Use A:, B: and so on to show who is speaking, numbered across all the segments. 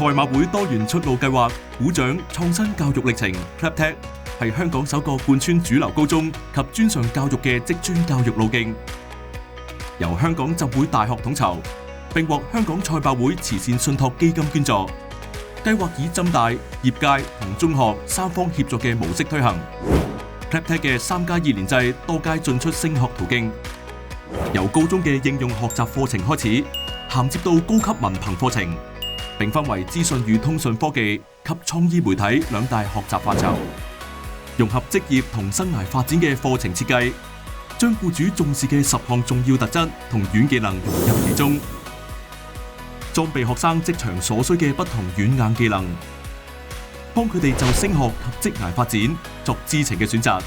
A: 賽馬會多元出路計劃鼓掌創新教育歷程 ClapTech 係香港首個貫穿主流高中及專上教育嘅職專教育路徑，由香港浸會大學統籌，並獲香港賽馬會慈善信託基金捐助。計劃以浸大、業界同中學三方協助嘅模式推行。ClapTech 嘅3+2年制多階進出升學途徑，由高中嘅應用學習課程開始，銜接到高級文憑課程，並分為資訊與通訊科技及創意媒體兩大學習範疇，融合職業同生涯發展嘅課程設計，將僱主重視嘅10項重要特質同軟技能融入其中，裝備學生職場所需嘅不同軟硬技能，幫佢哋就升學及職涯發展作知情嘅選擇。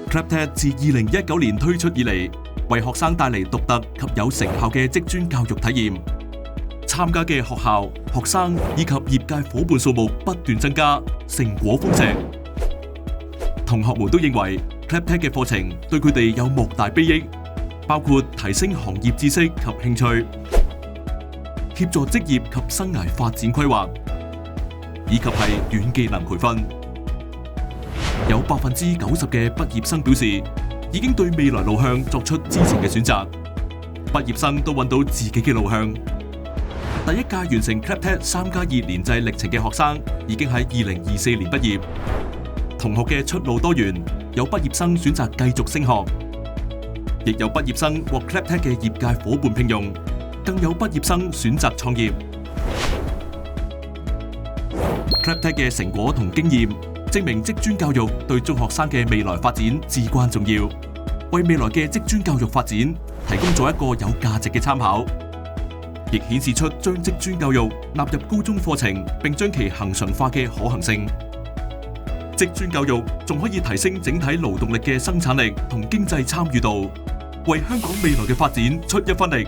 A: ClapTech 自2019年推出以嚟，為學生帶嚟獨特及有成效嘅職專教育體驗。參加嘅學校、學生以及業界夥伴數目不斷增加，成果豐碩。同學們都認為 ClapTech 嘅課程對佢哋有莫大裨益，包括提升行業知識及興趣，協助職業及生涯發展規劃，以及係軟技能培訓。有90%嘅畢業生表示，已經對未來路向作出知情嘅選擇。畢業生都揾到自己嘅路向。第一屆完成 ClapTech 3+2年制歷程嘅學生，已經喺2024年畢業。同學嘅出路多元，有畢業生選擇繼續升學，亦有畢業生獲 ClapTech 嘅業界夥伴聘用，更有畢業生選擇創業。ClapTech 嘅成果同經驗，證明職專教育對中學生嘅未來發展至關重要，為未來嘅職專教育發展提供咗一個有價值嘅參考，亦顯示出將職專教育納入高中課程並將其恆常化嘅可行性。職專教育仲可以提升整體勞動力嘅生產力同經濟參與度，為香港未來嘅發展出一分力。